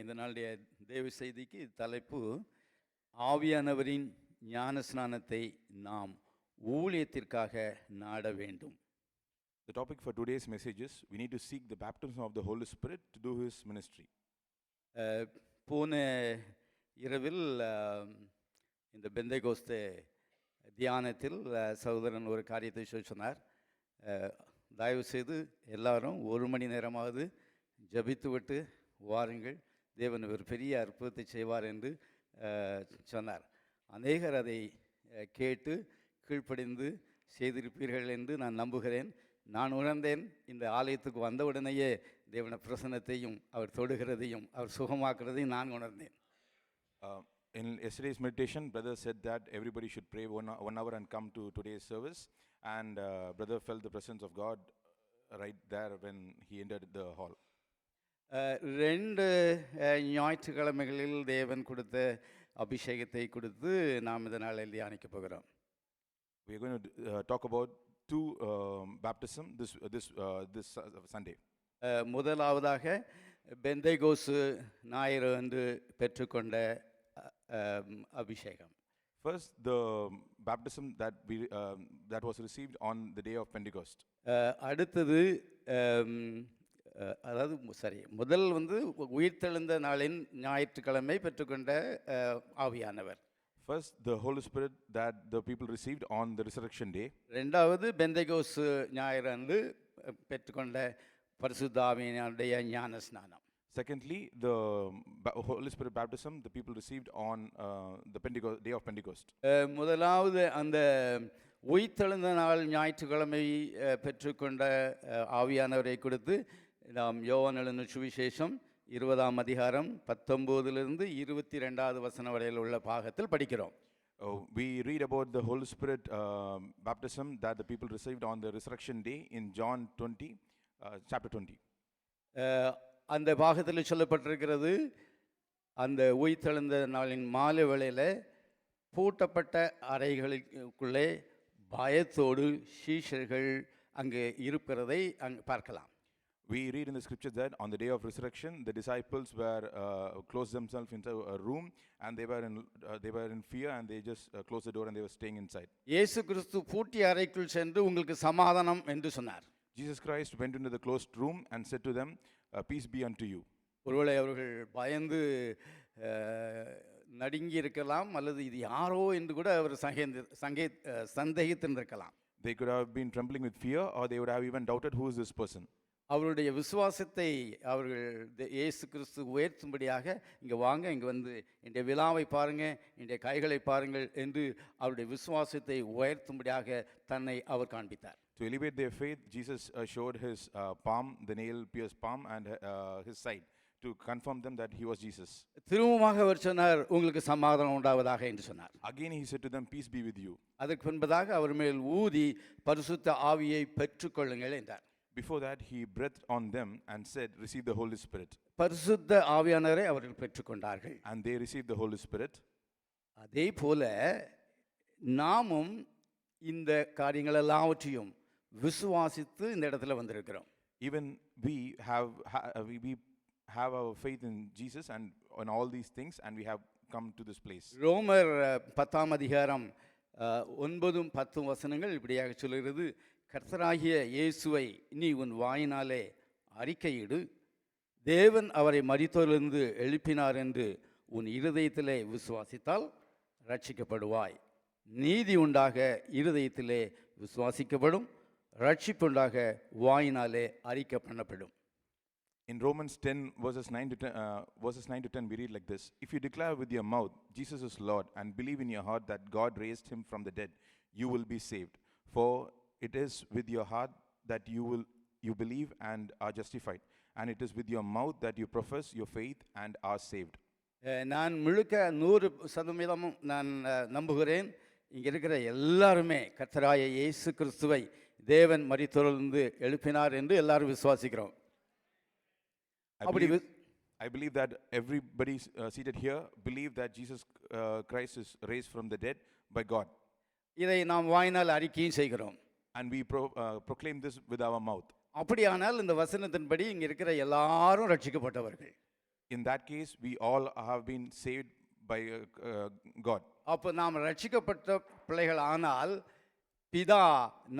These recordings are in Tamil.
இந்த நாளுடைய தேவ செய்திக்கு தலைப்பு ஆவியானவரின் ஞான ஸ்நானத்தை நாம் ஊழியத்திற்காக நாட வேண்டும். The topic for today's message is we need to seek the baptism of the Holy Spirit to do His ministry. போன இரவில் இந்த பெந்தைகோஸ்தே தியானத்தில் சகோதரன் ஒரு காரியத்தை சொன்னார். தயவு செய்து எல்லாரும் 1 மணி நேரமாவது ஜபித்துவிட்டு வாருங்கள், தேவன் ஒரு பெரிய அற்புதத்தை செய்வார் என்று சொன்னார். அநேகர் அதை கேட்டு கீழ்ப்படிந்து செய்திருப்பீர்கள் என்று நான் நம்புகிறேன். நான் உணர்ந்தேன், இந்த ஆலயத்துக்கு வந்தவுடனேயே தேவன பிரசன்னத்தையும் அவர் தொடுகிறதையும் அவர் சுகமாக்குறதையும் நான் உணர்ந்தேன். In yesterday's meditation, brother said that everybody should pray one hour and come to today's service, and brother felt the presence of God right there when he entered the hall. 2 ஞாயிற்றுக்கிழமைகளில் தேவன் கொடுத்த அபிஷேகத்தை கொடுத்து நாம் இந்த நாளில் தியானிக்க போகிறோம். We are going to talk about 2 baptism this Sunday. முதலாவதாக பெந்தைகோசு ஞாயிறு அன்று பெற்றுக்கொண்ட அபிஷேகம். First, the baptism that was received on the day of Pentecost. அடுத்தது முதல் உயிர்த்தெழுந்த நாளின் ஞாயிற்றுக்கிழமை பெற்றுக்கொண்ட ஆவியானவர். First, the Holy Spirit that the people received on the resurrection day. ரெண்டாவது பெந்தைகோசு ஞாயிறு அன்று பெற்றுக்கொண்ட பரிசுத்த ஆவியானவருடைய ஞான ஸ்நானம். Secondly, the Holy Spirit baptism the people received on the day of Pentecost. முதலாவது அந்த உயிர்த்தெழுந்த நாள் ஞாயிற்றுக்கிழமை பெற்றுக்கொண்ட ஆவியானவரை கொடுத்து நாம் யோவான் எழுதின சுவிசேஷம் 20ஆம் அதிகாரம் 19 22 வசனம் வரையில் உள்ள பாகத்தில் படிக்கிறோம். We read about the Holy Spirit baptism that the people received on the resurrection day in John 20, chapter 20. அந்த பாகத்தில் சொல்லப்பட்டிருக்கிறது, அந்த உயிர்த்தெழுந்த நாளின் மாலை வேளையில் பூட்டப்பட்ட அறைகளுக்குள்ளே பயத்தோடு சீஷர்கள் அங்கே இருப்பதை அங்கே பார்க்கலாம். We read in the scripture that on the day of resurrection, the disciples were closed themselves into a room, and they were in fear, and they just closed the door and they were staying inside. இயேசு கிறிஸ்து பூட்டிய அறைக்குள் சென்று உங்களுக்கு சமாதானம் என்று சொன்னார். Jesus Christ went into the closed room and said to them, peace be unto you. ஒருவேளை அவர்கள் பயந்து நடுங்கி இருக்கலாம், அல்லது இது யாரோ என்று கூட அவர் சந்தேகித்திருக்கலாம். They could have been trembling with fear, or they would have even doubted who is this person. அவருடைய விசுவாசத்தை அவர்கள் இயேசு கிறிஸ்து உயர்த்தும்படியாக இங்கே வாங்க, இங்கே வந்து என்னுடைய விழாவை பாருங்கள், என்னுடைய கைகளை பாருங்கள் என்று அவருடைய விசுவாசத்தை உயர்த்தும்படியாக தன்னை அவர் காண்பித்தார். To elevate their faith, Jesus showed his palm, the nail-pierced palm, and his side to confirm them that he was Jesus. திரும்பமாக அவர் சொன்னார், உங்களுக்கு சமாதானம் உண்டாவதாக என்று சொன்னார். Again he said to them, peace be with you. அதற்கு பின்பதாக அவர் மேல் ஊதி பரிசுத்த ஆவியை பெற்றுக்கொள்ளுங்கள் என்றார். Before that he breathed on them and said, receive the Holy Spirit. பரிசுத்த ஆவியானவரை அவர்கள் பெற்றுக்கொண்டார்கள். And they received the Holy Spirit. அதே போல நாமும் இந்த காரியங்கள் எல்லாவற்றையும் விசுவாசித்து இந்த இடத்துல வந்திருக்கிறோம். Even we have our faith in Jesus and on all these things, and we have come to this place. ரோமர் 10ஆம் அதிகாரம் 9-10 வசனங்கள் இப்படியாக சொல்கிறது, கர்த்தராகிய இயேசுவை நீ உன் வாயினாலே அறிக்கையிடு, தேவன் அவரை மரித்தோரிலிருந்து எழுப்பினார் என்று உன் இருதயத்திலே விசுவாசித்தால் ரட்சிக்கப்படுவாய். நீதி உண்டாக இருதயத்திலே விசுவாசிக்கப்படும், ரட்சிப்புண்டாக வாயினாலே அறிக்கை பண்ணப்படும். In Romans 10 verses 9 to 10 we read like this, if you declare with your mouth Jesus is Lord and believe in your heart that God raised him from the dead, you will be saved. For it is with your heart that you believe and are justified, and it is with your mouth that you profess your faith and are saved. நான் முழுக்க 100% நான் நம்புகிறேன், இங்கே இருக்கிற எல்லாருமே கர்த்தராகிய இயேசு கிறிஸ்துவை தேவன் மரித்தோரிலிருந்து எழுப்பினார் என்று எல்லாரும் விசுவாசிக்கிறோம். I believe that everybody seated here believe that Jesus Christ is raised from the dead by God. இதை நாம் வாயினால் அறிக்கையும் செய்கிறோம். And we proclaim this with our mouth. அப்படியானால் இந்த வசனத்தின்படி இங்க இருக்கிற எல்லாரும் ரட்சிக்கப்பட்டவர்கள். In that case, we all have been saved by God. அப்போ நாம் ரட்சிக்கப்பட்ட பிள்ளைகள் ஆனால் பிதா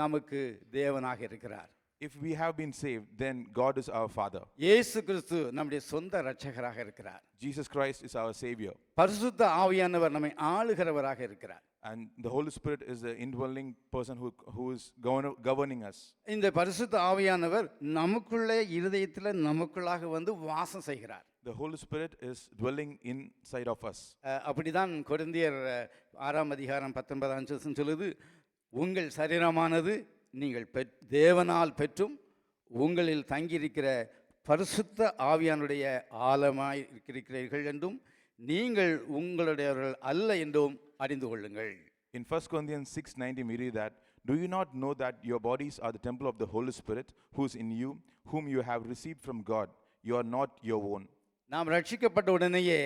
நமக்கு தேவனாக இருக்கிறார். If we have been saved, then God is our Father. இயேசு கிறிஸ்து நம்முடைய சொந்த இரட்சகராக இருக்கிறார். Jesus Christ is our Savior. பரிசுத்த ஆவியானவர் நம்மை ஆளுகிறவராக இருக்கிறார். And the Holy Spirit is the indwelling person who is governing us. இந்த பரிசுத்த ஆவியானவர் நமக்குள்ளே இருதயத்தில் நமக்குள்ளாக வந்து வாசம் செய்கிறார். The Holy Spirit is dwelling inside of us. அப்படிதான் கொரிந்தியர் 6ஆம் அதிகாரம் 19ஆம் வசனம் சொல்லுது, உங்கள் சரீரமானது நீங்கள் தேவனால் பெற்றும் உங்களில் தங்கியிருக்கிற பரிசுத்த ஆவியானுடைய ஆலமாய் இருக்கிறீர்கள் என்றும் நீங்கள் உங்களுடையவர்கள் அல்ல என்றும் அறிந்து கொள்ளுங்கள். In 1 Corinthians 6:19 we read that, do you not know that your bodies are the temple of the Holy Spirit who is in you, whom you have received from God? You are not your own. நாம் ரட்சிக்கப்பட்ட உடனேயே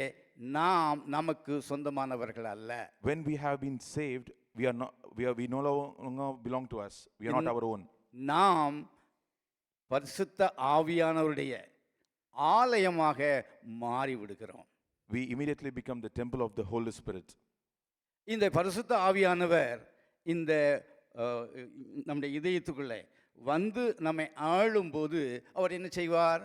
நாம் நமக்கு சொந்தமானவர்கள் அல்ல. When we have been saved, we no longer belong to us. We are not our own. நாம் பரிசுத்த ஆவியானவருடைய ஆலயமாக மாறி விடுகிறோம். We immediately become the temple of the Holy Spirit. இந்த பரிசுத்த ஆவியானவர் இந்த நம்முடைய இதயத்துக்குள்ளே வந்து நம்மை ஆளும்போது அவர் என்ன செய்வார்?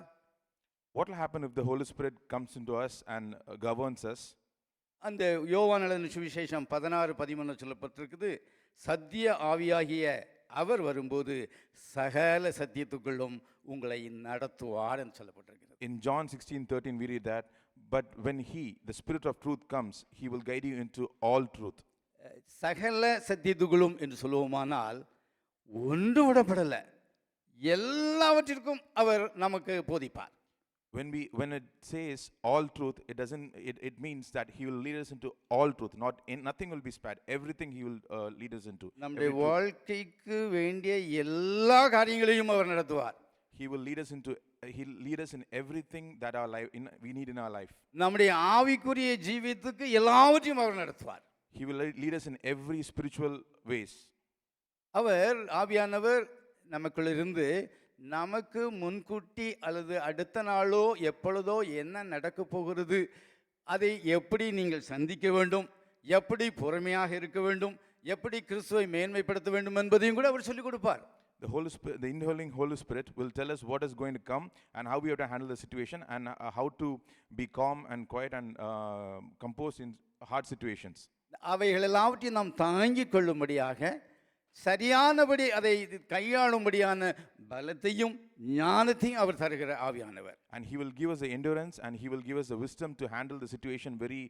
What will happen if the Holy Spirit comes into us and governs us? அந்த யோவான் எழுதின சுவிசேஷம் 16:13 சொல்லப்பட்டிருக்குது, சத்திய ஆவியாகிய அவர் வரும்போது சகல சத்தியத்துக்குள்ளும் உங்களை நடத்துவார் என்று சொல்லப்பட்டிருக்கிறது. In John 16:13 we read that, but when he, the Spirit of truth comes, he will guide you into all truth. சகல சத்தியத்துக்குள்ளும் என்று சொல்லுவோமானால் ஒன்று விடப்படலை, எல்லாவற்றிற்கும் அவர் நமக்கு போதிப்பார். When it says all truth, it means that he will lead us into all truth. Nothing will be spared. Everything he will lead us into. நம்முடைய வாழ்க்கைக்கு வேண்டிய எல்லா காரியங்களையும் அவர் நடத்துவார். He will lead us he'll lead us in everything that we need in our life. நம்முடைய ஆவிக்குரிய ஜீவியத்துக்கு எல்லாவற்றையும் அவர் நடத்துவார். He will lead us in every spiritual ways. அவர் ஆவியானவர் நமக்குள்ள இருந்து நமக்கு முன்கூட்டி அல்லது அடுத்த நாளோ எப்பொழுதோ என்ன நடக்க போகிறது, அதை எப்படி நீங்கள் சந்திக்க வேண்டும், எப்படி பொறுமையாக இருக்க வேண்டும், எப்படி கிறிஸ்துவை மேன்மைப்படுத்த வேண்டும் என்பதையும் கூட அவர் சொல்லிக் கொடுப்பார். The Holy Spirit, the indwelling Holy Spirit will tell us what is going to come and how we have to handle the situation and how to be calm and quiet and composed in hard situations. அவைகள் எல்லாவற்றையும் நாம் தாங்கிக் கொள்ளும்படியாக சரியானபடி அதை கையாளும்படியான பலத்தையும் ஞானத்தையும் அவர் தருகிற ஆவியானவர். And he will give us the endurance and he will give us the wisdom to handle the situation very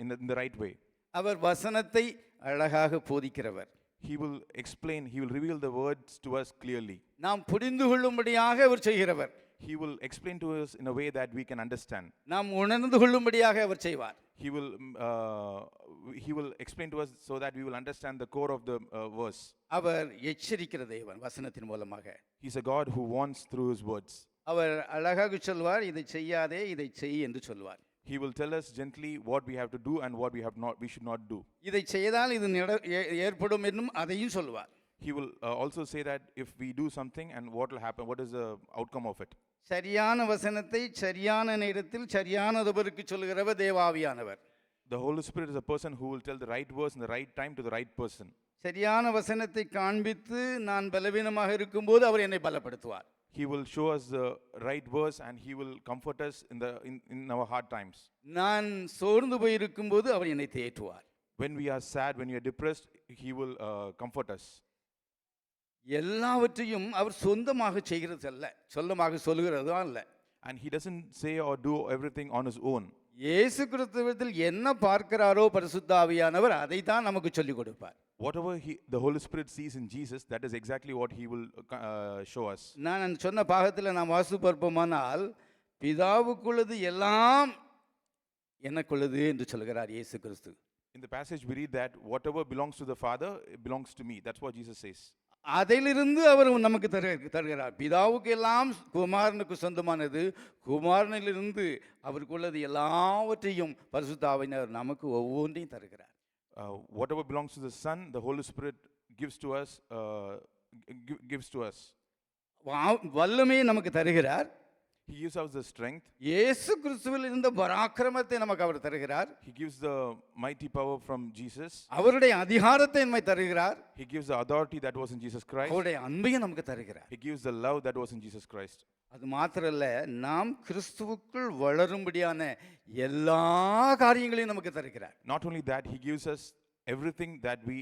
in the right way. அவர் வசனத்தை அழகாக போதிக்கிறவர். He will explain, he will reveal the words to us clearly. நாம் புரிந்து கொள்ளும்படியாக அவர் செய்கிறவர். He will explain to us in a way that we can understand. நாம் உணர்ந்து கொள்ளும்படியாக அவர் செய்வார். He will explain to us so that we will understand the core of the verse. அவர் எச்சரிக்கிற தேவன் வசனத்தின் மூலமாக. He's a God who warns through his words. அவர் அழகாக சொல்வார், இதை செய்யாதே இதை செய் என்று சொல்வார். He will tell us gently what we have to do and what we should not do. இதை செய்தால் இது ஏற்படும் என்னும் அதையும் சொல்வார். He will also say that if we do something and what will happen, what is the outcome of it. சரியான வசனத்தை சரியான நேரத்தில் சரியான நபருக்கு சொல்கிறவர் தேவாவியானவர். The Holy Spirit is a person who will tell the right words in the right time to the right person. சரியான வசனத்தை காண்பித்து நான் பலவீனமாக இருக்கும்போது அவர் என்னை பலப்படுத்துவார். He will show us the right verse and he will comfort us in our hard times. நான் சோர்ந்து போய் இருக்கும்போது அவர் என்னை தேற்றுவார். When we are sad, when we are depressed, he will comfort us. எல்லாவற்றையும் அவர் சொந்தமாக செய்கிறது அல்ல, சொந்தமாக சொல்கிறதும் அல்ல. And he doesn't say or do everything on his own. இயேசு கிறிஸ்துவில் என்ன பார்க்கிறாரோ பரிசுத்த ஆவியானவர் அதை தான் நமக்கு சொல்லிக் கொடுப்பார். Whatever the Holy Spirit sees in Jesus, that is exactly what he will show us. நான் சொன்ன பாகத்தில் நாம் வாசிப்போமானால் பிதாவுக்குள்ளது எல்லாம் எனக்குள்ளது என்று சொல்கிறார் இயேசு கிறிஸ்து. In the passage we read that whatever belongs to the Father belongs to me. That's what Jesus says. அதிலிருந்து அவர் நமக்கு தருகிறார். பிதாவுக்கு எல்லாம் குமாரனுக்கு சொந்தமானது, குமாரனிலிருந்து அவருக்குள்ளது எல்லாவற்றையும் பரிசுத்த ஆவியானவர் நமக்கு ஒவ்வொன்றையும் தருகிறார். Whatever belongs to the Son, the Holy Spirit gives to us. Gives to us. வல்லமையை நமக்கு தருகிறார். He gives us the strength. இயேசு கிறிஸ்துவில் இருந்த பராக்கிரமத்தை நமக்கு அவர் தருகிறார். He gives the mighty power from Jesus. அவருடைய அதிகாரத்தை நம்மை தருகிறார். He gives the authority that was in Jesus Christ. அவருடைய அன்பையும் நமக்கு தருகிறார். He gives the love that was in Jesus Christ. அது மாத்திரல்ல, நாம் கிறிஸ்துவுக்குள் வளரும்படியான எல்லா காரியங்களையும் நமக்கு தருகிறார். Not only that, he gives us everything that we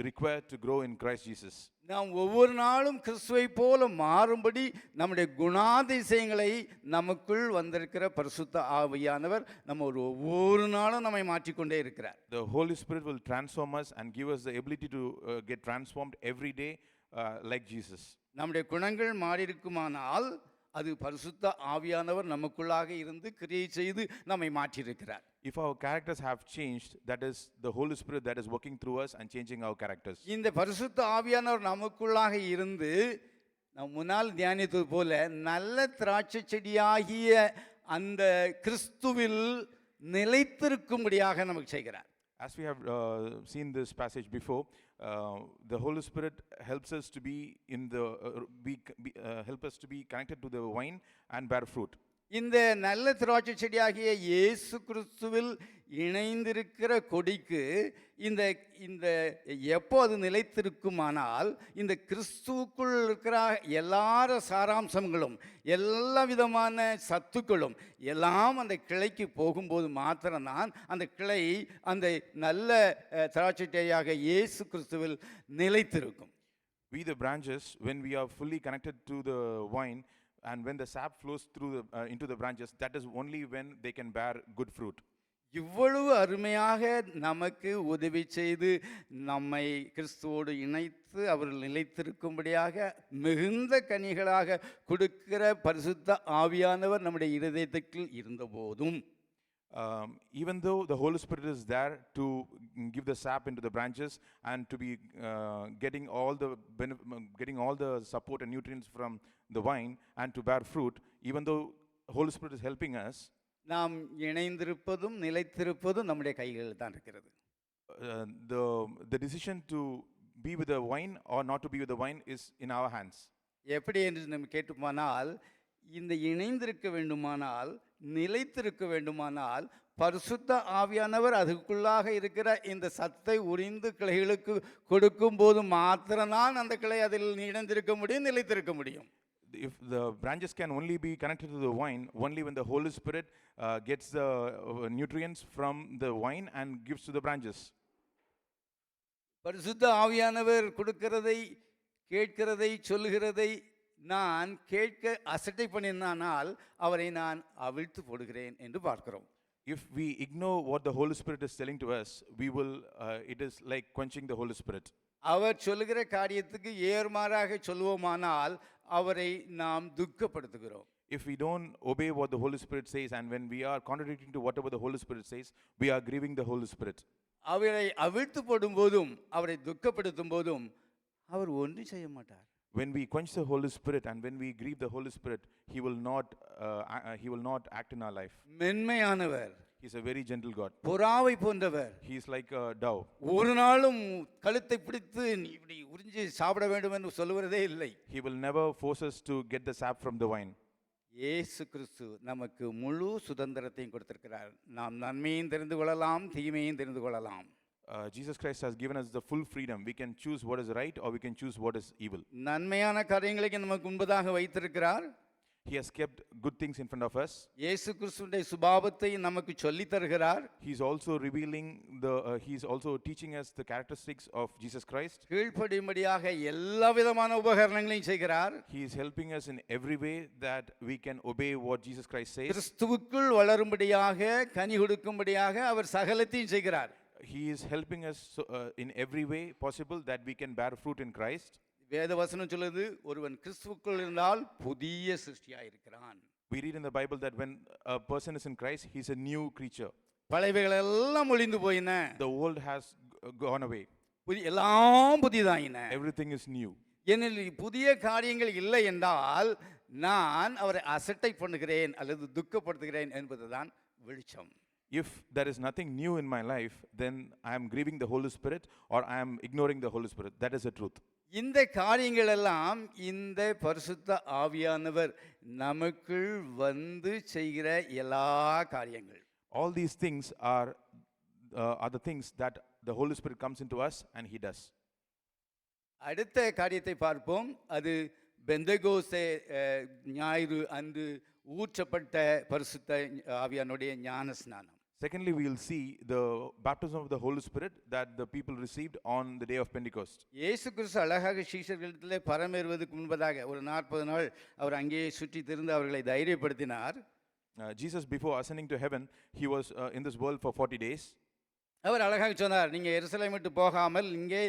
require to grow in Christ Jesus. நாம் ஒவ்வொரு நாளும் கிறிஸ்துவை போல மாறும்படி நம்முடைய குணாதிசயங்களை நமக்குள் வந்திருக்கிற பரிசுத்த ஆவியானவர் நம்ம ஒவ்வொரு நாளும் நம்மை மாற்றிக்கொண்டே இருக்கிறார். The Holy Spirit will transform us and give us the ability to get transformed every day like Jesus. நம்முடைய குணங்கள் மாறி இருக்குமானால் அது பரிசுத்த ஆவியானவர் நமக்குள்ளாக இருந்து கிரியை செய்து நம்மை மாற்றியிருக்கிறார். If our characters have changed, that is the Holy Spirit that is working through us and changing our characters. இந்த பரிசுத்த ஆவியானவர் நமக்குள்ளாக இருந்து நாம் முன்னால் தியானித்தது போல நல்ல திராட்சை செடியாகிய அந்த கிறிஸ்துவில் நிலைத்திருக்கும்படியாக நமக்கு செய்கிறார். As we have seen this passage before, the Holy Spirit helps us to be in the help us to be connected to the vine and bear fruit. இந்த நல்ல திராட்சை செடியாகிய இயேசு கிறிஸ்துவில் இணைந்திருக்கிற கொடிக்கு இந்த இந்த எப்போ அது நிலைத்திருக்குமானால் இந்த கிறிஸ்துவுக்குள் இருக்கிற எல்லார சாராம்சங்களும் எல்லா விதமான சத்துக்களும் எல்லாம் அந்த கிளைக்கு போகும்போது மாத்திரம்தான் அந்த கிளை அந்த நல்ல திராட்சை செடியாக இயேசு கிறிஸ்துவில் நிலைத்திருக்கும். We the branches, when we are fully connected to the vine, and when the sap flows through into the branches, that is only when they can bear good fruit. இவ்வளவு அருமையாக நமக்கு உதவி செய்து நம்மை கிறிஸ்துவோடு இணைத்து அவர்கள் நிலைத்திருக்கும்படியாக மிகுந்த கனிகளாக கொடுக்கிற பரிசுத்த ஆவியானவர் நம்முடைய இருதயத்துக்குள் இருந்தபோதும் even though the Holy Spirit is there to give the sap into the branches and to be getting all the support and nutrients from the vine and to bear fruit, even though Holy Spirit is helping us, நாம் இணைந்திருப்பதும் நிலைத்திருப்பதும் நம்முடைய கைகளில் தான் இருக்கிறது. The decision to be with the vine or not to be with the vine is in our hands. எப்படி என்று நம்ம கேட்டுமானால், இந்த இணைந்திருக்க வேண்டுமானால் நிலைத்திருக்க வேண்டுமானால் பரிசுத்த ஆவியானவர் அதுக்குள்ளாக இருக்கிற இந்த சத்தை உரிந்து கிளைகளுக்கு கொடுக்கும் போது மாத்திரம்தான் அந்த கிளை அதில் இணைந்திருக்க முடியும், நிலைத்திருக்க முடியும். If the branches can only be connected to the vine, only when the Holy Spirit gets the nutrients from the vine and gives to the branches. பரிசுத்த ஆவியானவர் கொடுக்கிறதை, கேட்கிறதை, சொல்லுகிறதை நான் கேட்க அசட்டை பண்ணினால் அவரை நான் அவிழ்த்து போடுகிறேன் என்று பார்க்கிறோம். If we ignore what the Holy Spirit is telling to us, we will it is like quenching the Holy Spirit. அவர் சொல்லுகிற காரியத்துக்கு ஏர்மாறாக சொல்லுவோமானால் அவரை நாம் துக்கப்படுத்துகிறோம். If we don't obey what the Holy Spirit says, and when we are contradicting to whatever the Holy Spirit says, we are grieving the Holy Spirit. அவரை அவிழ்த்து போடும் போதும் அவரை துக்கப்படுத்தும் போதும் அவர் ஒன்றும் செய்ய மாட்டார். When we quench the Holy Spirit and when we grieve the Holy Spirit, he will not act in our life. மென்மையானவர். He is a very gentle God. புறாவை போன்றவர். He is like a dove. ஒரு நாளும் கழுத்தை பிடித்து இப்படி உறிஞ்சி சாப்பிட வேண்டும் என்று சொல்லுவதே இல்லை. He will never force us to get the sap from the vine. இயேசு கிறிஸ்து நமக்கு முழு சுதந்திரத்தையும் கொடுத்திருக்கிறார். நாம் நன்மையும் தெரிந்து கொள்ளலாம், தீமையும் தெரிந்து கொள்ளலாம். Jesus Christ has given us the full freedom. We can choose what is right or we can choose what is evil. நன்மையான காரியங்களை நமக்கு முன்பதாக வைத்திருக்கிறார். He has kept good things in front of us. இயேசு கிறிஸ்துவின் சுபாவத்தை நமக்கு சொல்லி தருகிறார். He is also revealing he is also teaching us the characteristics of Jesus Christ. கீழ்ப்படியும்படியாக எல்லா விதமான உபகரணங்களையும் செய்கிறார். He is helping us in every way that we can obey what Jesus Christ says. கிறிஸ்துவுக்குள் வளரும்படியாக, கனி கொடுக்கும்படியாக அவர் சகலத்தையும் செய்கிறார். He is helping us in every way possible that we can bear fruit in Christ. வேத வசனம் சொல்லுது, ஒருவன் கிறிஸ்துவுக்குள் இருந்தால் புதிய சிருஷ்டியாக இருக்கிறான். We read in the Bible that when a person is in Christ, he is a new creature. பழையவைகள் எல்லாம் ஒளிந்து போயின. The old has gone away. எல்லாம் புதிதாயின. Everything is new. என்னில் புதிய காரியங்கள் இல்லை என்றால் நான் அவரை அசட்டை பண்ணுகிறேன் அல்லது துக்கப்படுத்துகிறேன் என்பதுதான் வெளிச்சம். If there is nothing new in my life, then I am grieving the Holy Spirit or I am ignoring the Holy Spirit. That is the truth. இந்த காரியங்கள் எல்லாம் இந்த பரிசுத்த ஆவியானவர் நமக்குள் வந்து செய்கிற எல்லா காரியங்கள். All these things are the things that the Holy Spirit comes into us and He does. அடுத்த காரியத்தை பார்ப்போம். அது பெந்தகோஸ்தே ஞாயிறு அன்று ஊற்றப்பட்ட பரிசுத்த ஆவியானுடைய ஞான ஸ்நானம். Secondly, we will see the baptism of the Holy Spirit that the people received on the day of Pentecost. இயேசு கிறிஸ்து அழகாக சீஷர்களிடத்திலே பரமேறுவதற்கு முன்பதாக ஒரு 40 நாள் அவர் அங்கேயே சுற்றி திரிந்து அவர்களை தைரியப்படுத்தினார். Jesus, before ascending to heaven, He was in this world for 40 days. அவர் அழகாக சொன்னார், நீங்கள் எருசலேம் விட்டு போகாமல் இங்கே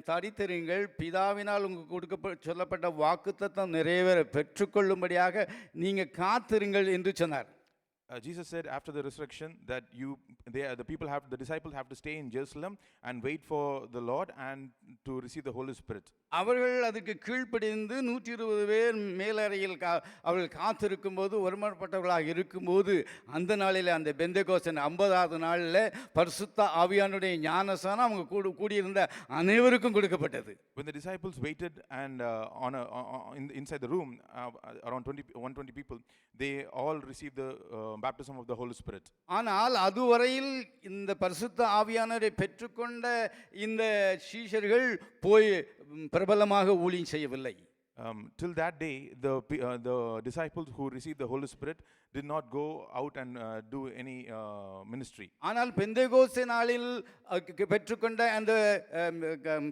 தரித்திருங்கள், பிதாவினால் உங்களுக்கு சொல்லப்பட்ட வாக்குத்தத்தம் நிறைவேற பெற்றுக்கொள்ளும்படியாக நீங்கள் காத்திருங்கள் என்று சொன்னார். Jesus said after the resurrection that the disciples have to stay in Jerusalem and wait for the Lord and to receive the Holy Spirit. அவர்கள் அதுக்கு கீழ்ப்படிந்து 120 பேர் மேலறையில் அவர்கள் காத்திருக்கும் போது ஒருமனப்பட்டவர்களாக இருக்கும்போது அந்த நாளில் அந்த பெந்தெகோஸ்தே 50வது நாளில் பரிசுத்த ஆவியானுடைய ஞானஸ்நானம் அவங்க கூடியிருந்த அனைவருக்கும் கொடுக்கப்பட்டது. When the disciples waited and inside the room around 120 people, they all received the baptism of the Holy Spirit. ஆனால் அதுவரையில் இந்த பரிசுத்த ஆவியானவரை பெற்றுக்கொண்ட இந்த சீஷர்கள் போய் பிரபலமாக ஊழியம் செய்யவில்லை. Till that day, the disciples who received the Holy Spirit did not go out and do any ministry. ஆனால் பெந்தெகோஸ்தே நாளில் பெற்றுக்கொண்ட அந்த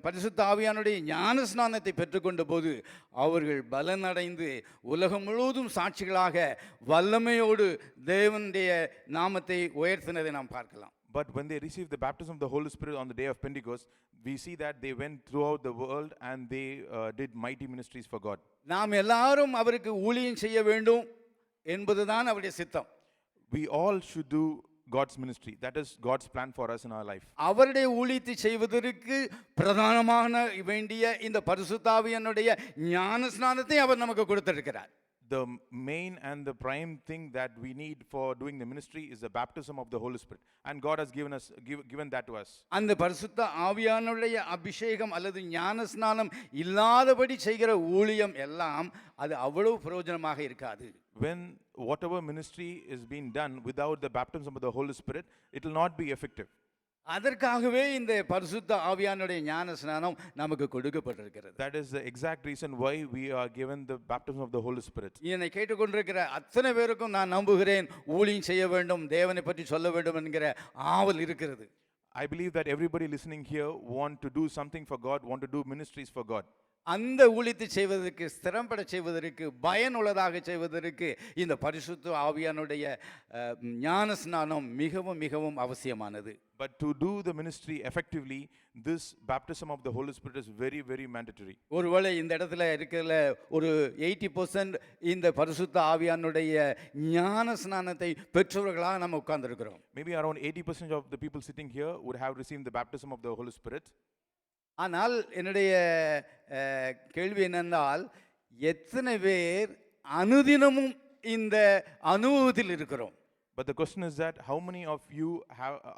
பரிசுத்த ஆவியானுடைய ஞான ஸ்நானத்தை பெற்றுக்கொண்ட போது அவர்கள் பலனடைந்து உலகம் முழுவதும் சாட்சிகளாக வல்லமையோடு தேவனுடைய நாமத்தை உயர்த்தினதை நாம் பார்க்கலாம். But when they received the baptism of the Holy Spirit on the day of Pentecost, we see that they went throughout the world and they did mighty ministries for God. நாம் எல்லாரும் அவருக்கு ஊழியம் செய்ய வேண்டும் என்பதுதான் அவருடைய சித்தம். We all should do God's ministry. That is God's plan for us in our life. அவருடைய ஊழியத்தை செய்வதற்கு பிரதானமான வேண்டிய இந்த பரிசுத்த ஆவியானுடைய ஞான ஸ்நானத்தை அவர் நமக்கு கொடுத்திருக்கிறார். The main and the prime thing that we need for doing the ministry is the baptism of the Holy Spirit, and God has given that to us. அந்த பரிசுத்த ஆவியானுடைய அபிஷேகம் அல்லது ஞான ஸ்நானம் இல்லாதபடி செய்கிற ஊழியம் எல்லாம் அது அவ்வளவு பிரயோஜனமாக இருக்காது. When whatever ministry is being done without the baptism of the Holy Spirit, it will not be effective. அதற்காகவே இந்த பரிசுத்த ஆவியானுடைய ஞான ஸ்நானம் நமக்கு கொடுக்கப்பட்டிருக்கிறது. That is the exact reason why we are given the baptism of the Holy Spirit. என்னை கேட்டுக்கொண்டிருக்கிற அத்தனை பேருக்கும் நான் நம்புகிறேன் ஊழியம் செய்ய வேண்டும், தேவனை பற்றி சொல்ல வேண்டும் என்கிற ஆவல் இருக்கிறது. I believe that everybody listening here want to do something for God, want to do ministries for God. அந்த ஊழியத்தை செய்வதற்கு, ஸ்திரம்பட செய்வதற்கு, பயனுள்ளதாக செய்வதற்கு இந்த பரிசுத்த ஆவியானுடைய ஞான ஸ்நானம் மிகவும் மிகவும் அவசியமானது. But to do the ministry effectively, this baptism of the Holy Spirit is very, very mandatory. ஒருவேளை இந்த இடத்துல இருக்கிற ஒரு 80% இந்த பரிசுத்த ஆவியானுடைய ஞான ஸ்நானத்தை பெற்றவர்களாக நம்ம உட்கார்ந்திருக்கிறோம். Maybe around 80% of the people sitting here would have received the baptism of the Holy Spirit. ஆனால் என்னுடைய கேள்வி என்னென்றால், எத்தனை பேர் அனுதினமும் இந்த அனுபவத்தில் இருக்கிறோம்? But the question is that how many of you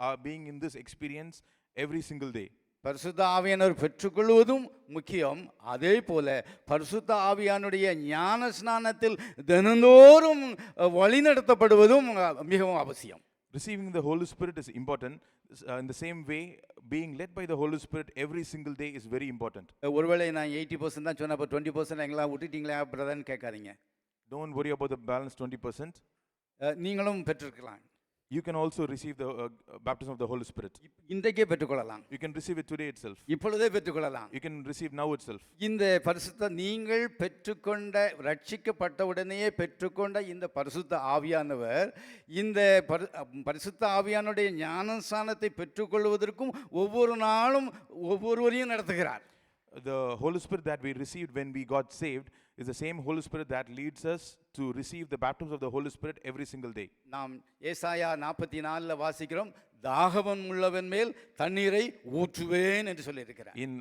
are being in this experience every single day? பரிசுத்த ஆவியானவர் பெற்றுக்கொள்வதும் முக்கியம், அதே போல பரிசுத்த ஆவியானுடைய ஞான ஸ்நானத்தில் தினந்தோறும் வழிநடத்தப்படுவதும் மிகவும் அவசியம். Receiving the Holy Spirit is important. In the same way, being led by the Holy Spirit every single day is very important. ஒருவேளை நான் 80% தான் சொன்னேன், அப்போ 20% எங்கெல்லாம் விட்டுட்டீங்களா பிரதர்ன்னு கேட்காதீங்க. Don't worry about the balance 20%. நீங்களும் பெற்றிருக்கலாம். You can also receive the baptism of the Holy Spirit. இன்றைக்கே பெற்றுக்கொள்ளலாம். You can receive it today itself. இப்பொழுதே பெற்றுக்கொள்ளலாம். You can receive now itself. இந்த பரிசுத்த நீங்கள் பெற்றுக்கொண்ட, ரட்சிக்கப்பட்ட உடனேயே பெற்றுக்கொண்ட இந்த பரிசுத்த ஆவியானவர் இந்த பரிசுத்த ஆவியானுடைய ஞானஸ்நானத்தை பெற்றுக்கொள்வதற்கும் ஒவ்வொரு நாளும் ஒவ்வொருவரையும் நடத்துகிறார். The Holy Spirit that we received when we got saved is the same Holy Spirit that leads us to receive the baptism of the Holy Spirit every single day. நாம் ஏசாயா 44ல வாசிக்கிறோம், தாகவன் உள்ளவன் மேல் தண்ணீரை ஊற்றுவேன் என்று சொல்லி இருக்கிறார். In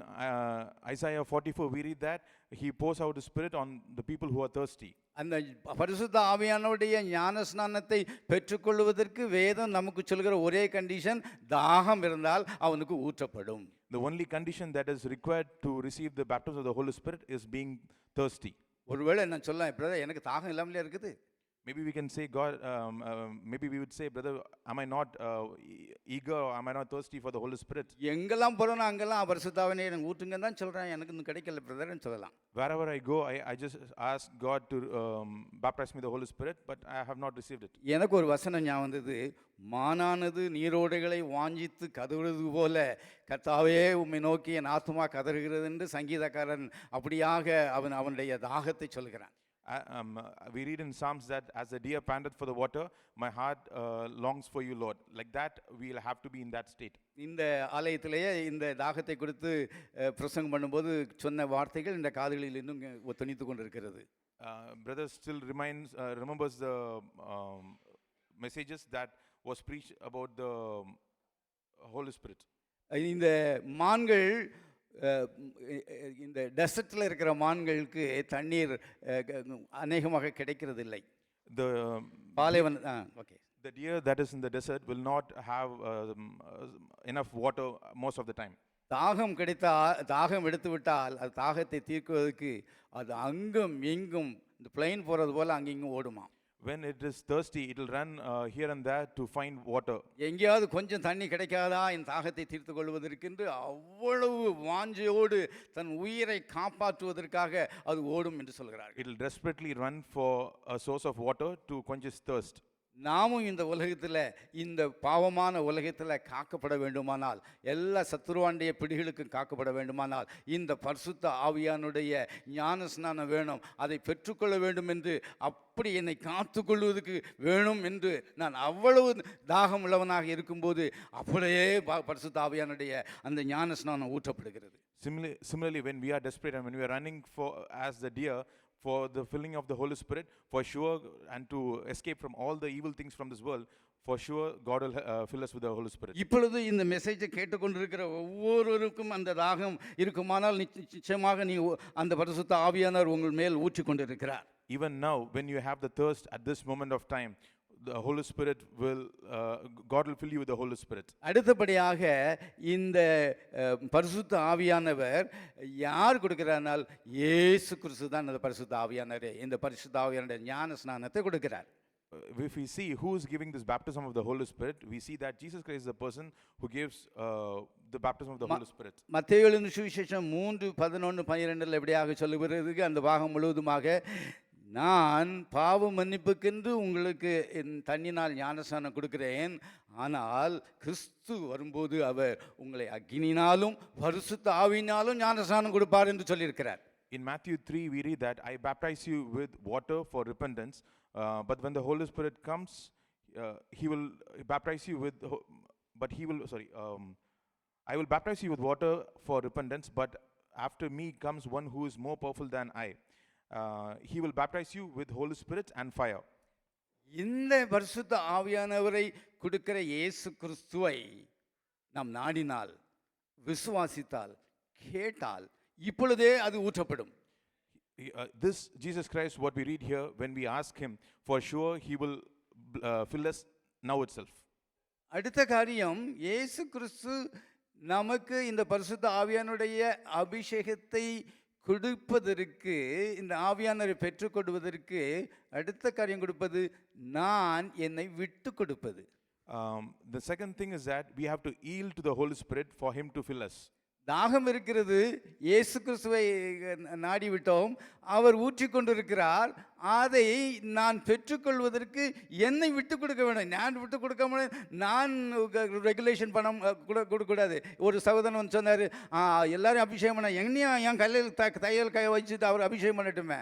Isaiah 44 we read that he pours out his spirit on the people who are thirsty. அந்த பரிசுத்த ஆவியானவருடைய ஞான ஸ்நானத்தை பெற்றுக்கொள்வதற்கு வேதம் நமக்கு சொல்கிற ஒரே கண்டிஷன், தாகம் இருந்தால் அவனுக்கு ஊற்றப்படும். The only condition that is required to receive the baptism of the Holy Spirit is being thirsty. ஒருவேளை நான் சொல்லலாம், பிரதர் எனக்கு தாகம் இல்லாமலே இருக்குது. Maybe we can say, God, maybe we would say, brother, am I not eager, or am I not thirsty for the Holy Spirit? எங்கெல்லாம் போறேனோ அங்கெல்லாம் பரிசுத்த ஆவியை எனக்கு ஊற்றுங்கன்னு தான் சொல்கிறேன், எனக்கு இன்னும் கிடைக்கல பிரதர்ன்னு சொல்லலாம். Wherever I go, I just ask God to baptize me with the Holy Spirit, but I have not received it. எனக்கு ஒரு வசனம் ஞாபகம் வந்தது, மானானது நீரோடைகளை வாஞ்சித்து கதறுவது போல கர்த்தாவே உம்மை நோக்கி என் ஆத்துமா கதறுகிறது என்று சங்கீதக்காரன் அப்படியாக அவனுடைய தாகத்தை சொல்கிறான். We read in Psalms that as the deer panteth for the water, my heart longs for you, Lord. Like that, we'll have to be in that state. இந்த ஆலயத்திலேயே இந்த தாகத்தை குறித்து பிரசங்கம் பண்ணும்போது சொன்ன வார்த்தைகள் இந்த காதுகளில் இன்னும் துணித்து கொண்டிருக்கிறது. Brother still remembers the messages that was preached about the Holy Spirit. இந்த மான்கள் இந்த டெசர்ட்டில் இருக்கிற மான்களுக்கு தண்ணீர் அநேகமாக கிடைக்கிறது இல்லை. The பாலைவன okay the deer that is in the desert will not have enough water most of the time. தாகம் எடுத்து விட்டால் அது தாகத்தை தீர்க்குவதற்கு அது அங்கும் இங்கும் இந்த பிளைன் போகிறது போல அங்கிங்கும் ஓடுமா. When it is thirsty, it will run here and there to find water. எங்கேயாவது கொஞ்சம் தண்ணி கிடைக்காதா இந்த தாகத்தை தீர்த்து கொள்வதற்கென்று அவ்வளவு வாஞ்சையோடு தன் உயிரை காப்பாற்றுவதற்காக அது ஓடும் என்று சொல்கிறார்கள். It will desperately run for a source of water to quench its thirst. நாமும் இந்த உலகத்தில், இந்த பாவமான உலகத்தில் காக்கப்பட வேண்டுமானால், எல்லா சத்துருவாண்டிய பிடிகளுக்கும் காக்கப்பட வேண்டுமானால் இந்த பரிசுத்த ஆவியானுடைய ஞான ஸ்நானம் வேணும். அதை பெற்றுக்கொள்ள வேண்டும் என்று, அப்படி என்னை காத்துக்கொள்வதற்கு வேணும் என்று நான் அவ்வளவு தாகம் உள்ளவனாக இருக்கும்போது அப்படியே பரிசுத்த ஆவியானுடைய அந்த ஞான ஸ்நானம் ஊற்றப்படுகிறது. Similarly, when we are desperate and when we are running for as the deer for the filling of the Holy Spirit, for sure, and to escape from all the evil things from this world, for sure God will fill us with the Holy Spirit. இப்பொழுது இந்த மெசேஜை கேட்டுக்கொண்டிருக்கிற ஒவ்வொருவருக்கும் அந்த தாகம் இருக்குமானால் நிச்சயமாக நீ அந்த பரிசுத்த ஆவியானவர் உங்கள் மேல் ஊற்றிக்கொண்டிருக்கிறார். Even now, when you have the thirst at this moment of time, the Holy Spirit will, God will fill you with the Holy Spirit. அடுத்தபடியாக இந்த பரிசுத்த ஆவியானவர் யார் கொடுக்கிறார்னால் இயேசு கிறிஸ்து தான் அந்த பரிசுத்த ஆவியானவர். இந்த பரிசுத்த ஆவியானவருடைய ஞான ஸ்நானத்தை கொடுக்கிறார். If we see who is giving this baptism of the Holy Spirit, we see that Jesus Christ is the person who gives the baptism of the Holy Spirit. மத்தேயு எழுதின சுவிசேஷம் 3:11-12 எப்படியாக சொல்லுகிறது, அந்த பாகம் முழுவதுமாக, நான் பாவ மன்னிப்புக்கென்று உங்களுக்கு தண்ணினால் ஞானஸ்நானம் கொடுக்கிறேன், ஆனால் கிறிஸ்து வரும்போது அவர் உங்களை அக்கினினாலும் பரிசுத்த ஆவியினாலும் ஞானஸ்நானம் கொடுப்பார் என்று சொல்லியிருக்கிறார். In Matthew 3, we read that I baptize you with water for repentance, but when the Holy Spirit comes, he will baptize you with, but he will, sorry, I will baptize you with water for repentance, but after me comes one who is more powerful than I. He will baptize you with Holy Spirit and fire. இந்த பரிசுத்த ஆவியானவரை கொடுக்கிற இயேசு கிறிஸ்துவை நாம் நாடினால், விசுவாசித்தால், கேட்டால் இப்பொழுதே அது ஊற்றப்படும். This Jesus Christ, what we read here, when we ask him, for sure he will fill us now itself. அடுத்த காரியம், இயேசு கிறிஸ்து நமக்கு இந்த பரிசுத்த ஆவியானுடைய அபிஷேகத்தை கொடுப்பதற்கு, இந்த ஆவியானவரை பெற்றுக்கொள்வதற்கு அடுத்த காரியம் கொடுப்பது, நான் என்னை விட்டு கொடுப்பது. The second thing is that we have to yield to the Holy Spirit for him to fill us. தாகம் இருக்கிறது, இயேசு கிறிஸ்துவை நாடிவிட்டோம், அவர் ஊற்றிக்கொண்டிருக்கிறார், அதை நான் பெற்றுக்கொள்வதற்கு என்னை விட்டு கொடுக்க வேண்டும். நான் விட்டு கொடுக்காம நான் ரெகுலேஷன் பண்ண கொடுக்கக்கூடாது. ஒரு சகோதரன் வந்து சொன்னார், எல்லாரும் அபிஷேகம் பண்ண, என்னையும் என் கையில் தையல் கையை வச்சுட்டு அவர் அபிஷேகம் பண்ணட்டுமே.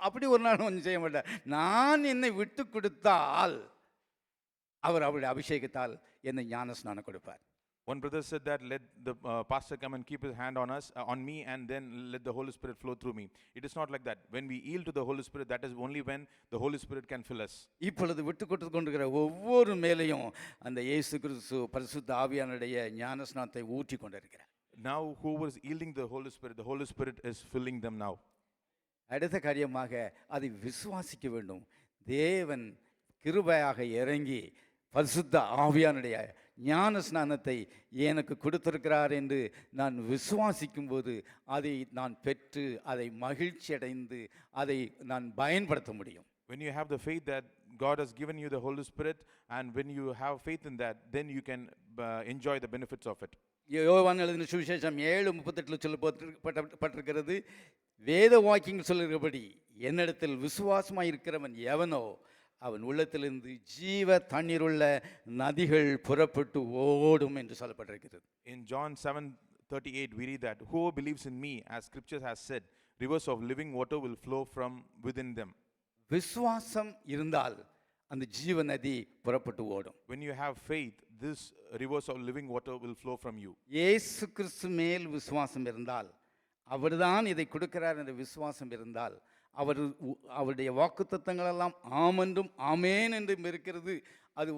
அப்படி ஒரு நாள் ஒன்றும் செய்ய மாட்டார். நான் என்னை விட்டு கொடுத்தால் அவர் அவருடைய அபிஷேகத்தால் என்னை ஞான ஸ்நானம் கொடுப்பார். One brother said that let the pastor come and keep his hand on us, on me, and then let the Holy Spirit flow through me. It is not like that. When we yield to the Holy Spirit, that is only when the Holy Spirit can fill us. இப்பொழுது விட்டு கொடுத்து கொண்டிருக்கிற ஒவ்வொரு மேலையும் அந்த இயேசு கிறிஸ்து பரிசுத்த ஆவியானுடைய ஞான ஸ்நானத்தை ஊற்றி கொண்டிருக்கிறார். Now whoever is yielding the Holy Spirit is filling them now. அடுத்த காரியமாக அதை விசுவாசிக்க வேண்டும். தேவன் கிருபையாக இறங்கி பரிசுத்த ஆவியானுடைய ஞான ஸ்நானத்தை எனக்கு கொடுத்திருக்கிறார் என்று நான் விசுவாசிக்கும் போது அதை நான் பெற்று அதை மகிழ்ச்சி அடைந்து அதை நான் பயன்படுத்த முடியும். When you have the faith that God has given you the Holy Spirit, and when you have faith in that, then you can enjoy the benefits of it. யோவான் எழுதின சுவிசேஷம் 7:38 சொல்லப்பட்டிருக்கிறது, வேத வாக்கியங்கள் சொல்லுகிறபடி என்னிடத்தில் விசுவாசமாய் இருக்கிறவன் எவனோ அவன் உள்ளத்திலிருந்து ஜீவ தண்ணீருள்ள நதிகள் புறப்பட்டு ஓடும் என்று சொல்லப்பட்டிருக்கிறது. In John 7:38 we read that whoever believes in me, as scripture has said, rivers of living water will flow from within them. விசுவாசம் இருந்தால் அந்த ஜீவ நதி புறப்பட்டு ஓடும். When you have faith, this rivers of living water will flow from you. இயேசு கிறிஸ்து மேல் விசுவாசம் இருந்தால், அவர்தான் இதை கொடுக்கிறார் என்ற விசுவாசம் இருந்தால், அவருடைய வாக்குத்தத்தங்கள் எல்லாம் ஆமென்றும் ஆமேன் என்றும் இருக்கிறது. அது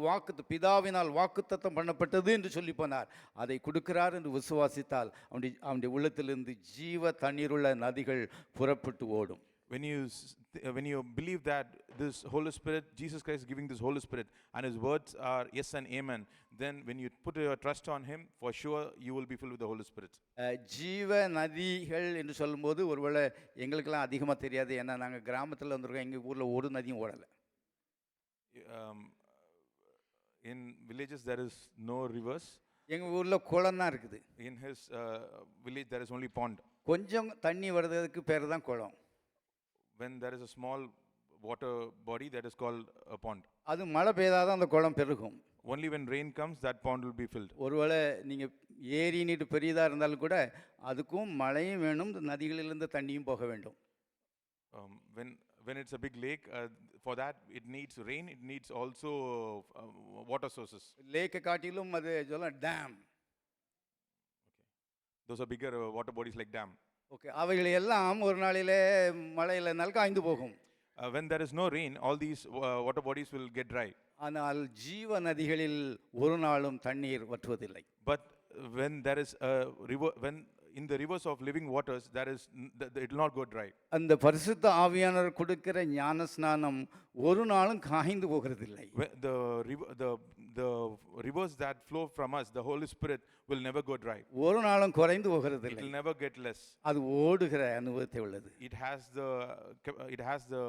பிதாவினால் வாக்குத்தத்தம் பண்ணப்பட்டது என்று சொல்லி போனார். அதை கொடுக்கிறார் என்று விசுவாசித்தால் அவனுடைய உள்ளத்திலிருந்து ஜீவ தண்ணீருள்ள நதிகள் புறப்பட்டு ஓடும். When you believe that this Holy Spirit, Jesus Christ is giving this Holy Spirit, and His words are yes and amen, then when you put your trust on Him, for sure you will be filled with the Holy Spirit. ஜீவ நதிகள் என்று சொல்லும்போது ஒருவேளை எங்களுக்கெல்லாம் அதிகமாக தெரியாது, ஏன்னா நாங்கள் கிராமத்தில் வந்திருக்கோம், எங்கள் ஊரில் ஒரு நதியும் ஓடலை. In villages there is no rivers. எங்கள் ஊரில் குளம் தான் இருக்குது. In his village there is only pond. கொஞ்சம் தண்ணி வர்றதுக்கு பேர் தான் குளம். When there is a small water body, that is called a pond. அது மழை பெய்தாதான் அந்த குளம் பெருகும். Only when rain comes, that pond will be filled. ஒருவேளை நீங்கள் ஏரி நீட்டு பெரியதாக இருந்தாலும் கூட அதுக்கும் மழையும் வேணும், நதிகளிலிருந்து தண்ணியும் போக வேண்டும். When it's a big lake, for that it needs rain, it needs also water sources. லேக்கை காட்டிலும் அது சொல்லலாம் dam. Those are bigger water bodies like dam. Okay, அவைகள் எல்லாம் ஒரு நாளிலே மழை இல்லைனாலும் காய்ந்து போகும். When there is no rain, all these water bodies will get dry. ஆனால் ஜீவ நதிகளில் ஒரு நாளும் தண்ணீர் வற்றுவதில்லை. But when there is a river, when in the rivers of living waters, there is it will not go dry. அந்த பரிசுத்த ஆவியானவர் கொடுக்கிற ஞான ஸ்நானம் ஒரு நாளும் காய்ந்து போகிறதில்லை. The rivers that flow from us, the Holy Spirit, will never go dry. ஒரு நாளும் குறைந்து போகிறதில்லை. It will never get less. அது ஓடுகிற அனுபவத்தை உள்ளது. It has the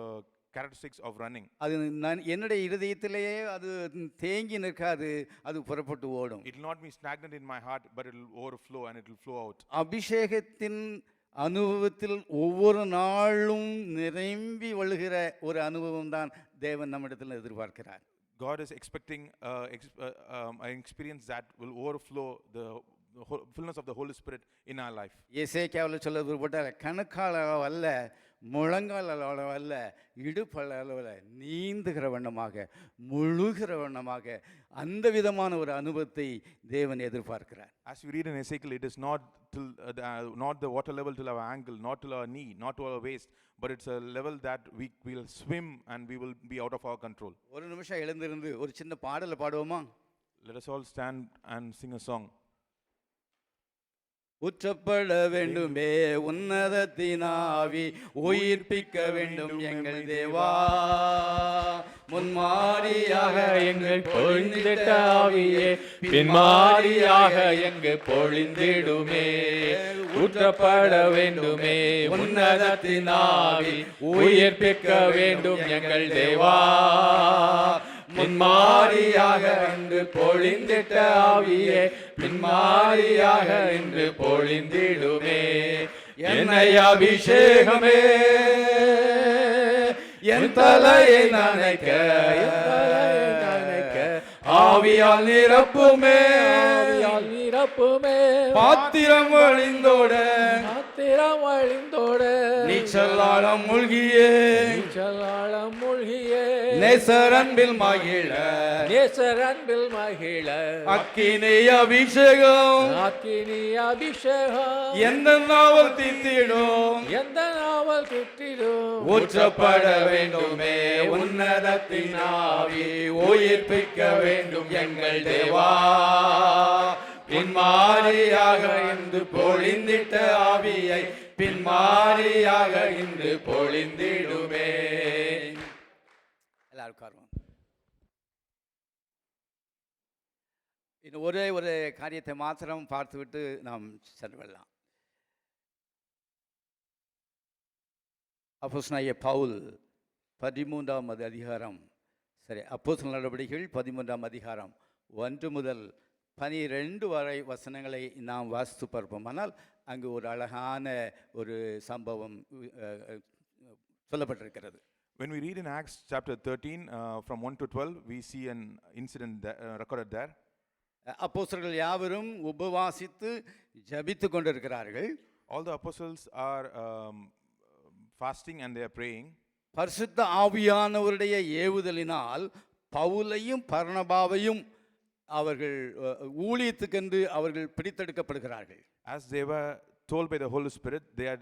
characteristics of running. அது என்னுடைய இதயத்திலேயே அது தேங்கி நிற்காது, அது புறப்பட்டு ஓடும். It will not be stagnant in my heart, but it will overflow and it will flow out. அபிஷேகத்தின் அனுபவத்தில் ஒவ்வொரு நாளும் நிரம்பி வழுகிற ஒரு அனுபவம் தான் தேவன் நம்மிடத்தில் எதிர்பார்க்கிறார். God is expecting an experience that will overflow the fullness of the Holy Spirit in our life. எசேக்கியாவில் சொல்வது போட்டால் கணக்கால் அல்ல, முழங்கால் அளவு அல்ல, இடுப்பள அளவில் நீந்துகிற வண்ணமாக முழுகிற வண்ணமாக அந்த விதமான ஒரு அனுபவத்தை தேவன் எதிர்பார்க்கிறார். As we read in Ezekiel, it is not the water level till our ankle, not till our knee, not to our waist, but it's a level that we will swim and we will be out of our control. ஒரு நிமிஷம் எழுந்திருந்து ஒரு சின்ன பாடலை பாடுவோமா? Let us all stand and sing a song. ஊற்றப்பட வேண்டுமே உன்னதத்தின் ஆவி, உயிர்ப்பிக்க வேண்டும் எங்கள் தேவா, முன்மாரியாக எங்கள் பொழிந்திட்ட ஆவியே, பின்மாரியாக எங்கள் பொழிந்திடுமே. ஊற்றப்பட வேண்டுமே உன்னதத்தின் ஆவி, உயிர்ப்பிக்க வேண்டும் எங்கள் தேவா, முன்மாரியாக என்று பொழிந்திட்ட ஆவியே, பின்மாரியாக என்று பொழிந்திடுமே. என்னை அபிஷேகமே என் தலையை நனைக்க, ஆவியால் நிரப்புமே, பாத்திரம் வழிந்தோட, நீச்சலாளம் மூழ்கியே, நேசரன்பில் மகிழ, அக்கினி அபிஷேகம், எந்த நாவல் தித்திடும், ஊற்றப்பட வேண்டுமே உன்னதத்தின் ஆவி, உயிர்ப்பிக்க வேண்டும் எங்கள் தேவா, பின்மாரியாக என்று பொழிந்திட்ட ஆவியை, மீட்பின் மாரியாக இன்று பொழிந்திடுமே. எல்லாரும் உட்காருவோம். இன்னும் ஒரே ஒரு காரியத்தை மாத்திரம் பார்த்துவிட்டு நாம் சென்று விடலாம். அப்போஸ்தலனாகிய பவுல் 13ஆம் அதிகாரம், சரி, அப்போஸ்தலர் நடவடிக்கைகள் 13ஆம் அதிகாரம் 1 முதல் 12 வரை வசனங்களை நாம் வாசித்து பார்ப்போம். ஆனால் அங்கு ஒரு அழகான ஒரு சம்பவம் சொல்லப்பட்டிருக்கிறது. When we read in Acts chapter 13 from 1 to 12, we see an incident recorded there. அப்போஸ்தலர்கள் யாவரும் உபவாசித்து ஜெபித்து கொண்டிருக்கிறார்கள். All the apostles are fasting and they are praying. பரிசுத்த ஆவியானவருடைய ஏவுதலினால் பவுலையும் பர்னபாவையும் அவர்கள் ஊழியத்துக்கென்று அவர்கள் பிடித்தெடுக்கப்படுகிறார்கள். As they were told by the Holy Spirit, they are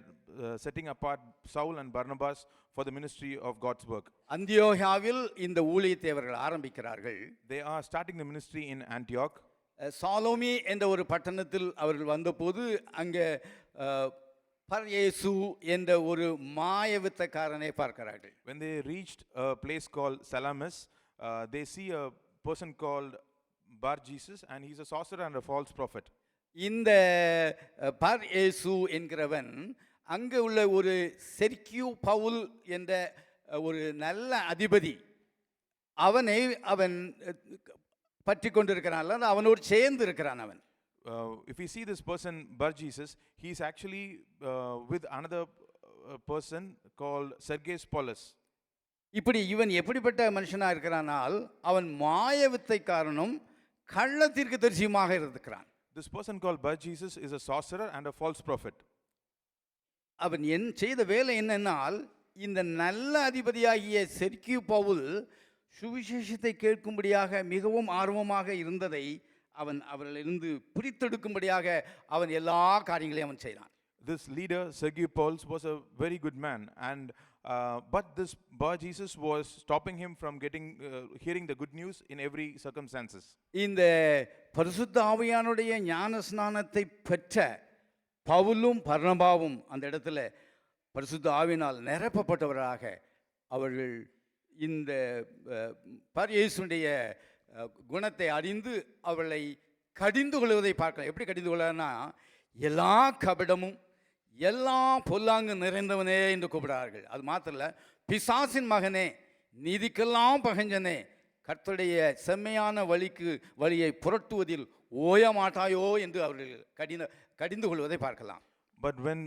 setting apart Saul and Barnabas for the ministry of God's work. அந்தியோகியாவில் இந்த ஊழியத்தை அவர்கள் ஆரம்பிக்கிறார்கள். They are starting the ministry in Antioch. Salome என்ற ஒரு பட்டணத்தில் அவர்கள் வந்தபோது அங்கே பர்யேசு என்ற ஒரு மாயவித்தக்காரனை பார்க்கிறார்கள். When they reached a place called Salamis, they see a person called Bar Jesus, and he's a sorcerer and a false prophet. இந்த பர்யேசு என்கிறவன் அங்கே உள்ள ஒரு செர்கியூ பவுல் என்ற ஒரு நல்ல அதிபதி, அவனை அவன் பற்றி கொண்டிருக்கிறான், அவனோடு சேர்ந்து இருக்கிறான். அவன் if we see this person Bar Jesus, he is actually with another person called Sergius Paulus. இப்படி இவன் எப்படிப்பட்ட மனுஷனா இருக்கிறானால் அவன் மாயவித்தைக்காரனும் கள்ள தீர்க்கதரிசியுமாக இருக்கிறான். This person called Bar Jesus is a sorcerer and a false prophet. அவன் செய்த வேலை என்னென்னால், இந்த நல்ல அதிபதியாகிய செர்கியூ பவுல் சுவிசேஷத்தை கேட்கும்படியாக மிகவும் ஆர்வமாக இருந்ததை அவன் அவர்களிருந்து பிரித்தெடுக்கும்படியாக அவன் எல்லா காரியங்களையும் அவன் செய்தான். This leader Sergius Paulus was a very good man, and but this Bar Jesus was stopping him from hearing the good news in every circumstances. இந்த பரிசுத்த ஆவியானுடைய ஞான ஸ்நானத்தை பெற்ற பவுலும் பர்னபாவும் அந்த இடத்துல பரிசுத்த ஆவியினால் நிரப்பப்பட்டவராக அவர்கள் இந்த பர்யேசுடைய குணத்தை அறிந்து அவளை கடிந்து கொள்வதை பார்க்கலாம். எப்படி கடிந்து கொள்ளனா, எல்லா கபடமும் எல்லா பொல்லாங்கு நிறைந்தவனே என்று கூப்பிடார்கள். அது மாத்திரல்ல, பிசாசின் மகனே, நீதிக்கெல்லாம் பகஞ்சனே, கர்த்தருடைய செம்மையான வழியை புரட்டுவதில் ஓய மாட்டாயோ என்று அவர்கள் கடிந்து கொள்வதை பார்க்கலாம். But when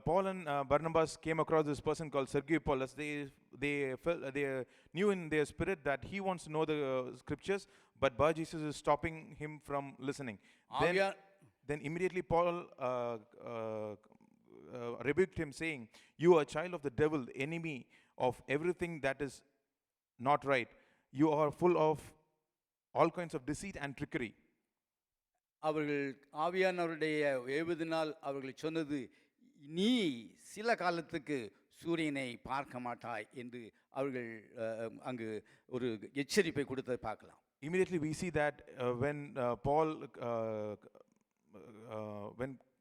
Paul and Barnabas came across this person called Sergius Paulus, they knew in their spirit that he wants to know the scriptures, but Bar Jesus is stopping him from listening. Then immediately Paul rebuked him, saying, "You are a child of the devil, enemy of everything that is not right. You are full of all kinds of deceit and trickery." அவர்கள் ஆவியானவருடைய ஏவுதினால் அவர்கள் சொன்னது, நீ சில காலத்துக்கு சூரியனை பார்க்க மாட்டாய் என்று அவர்கள் அங்கு ஒரு எச்சரிப்பை கொடுத்ததை பார்க்கலாம். Immediately we see that when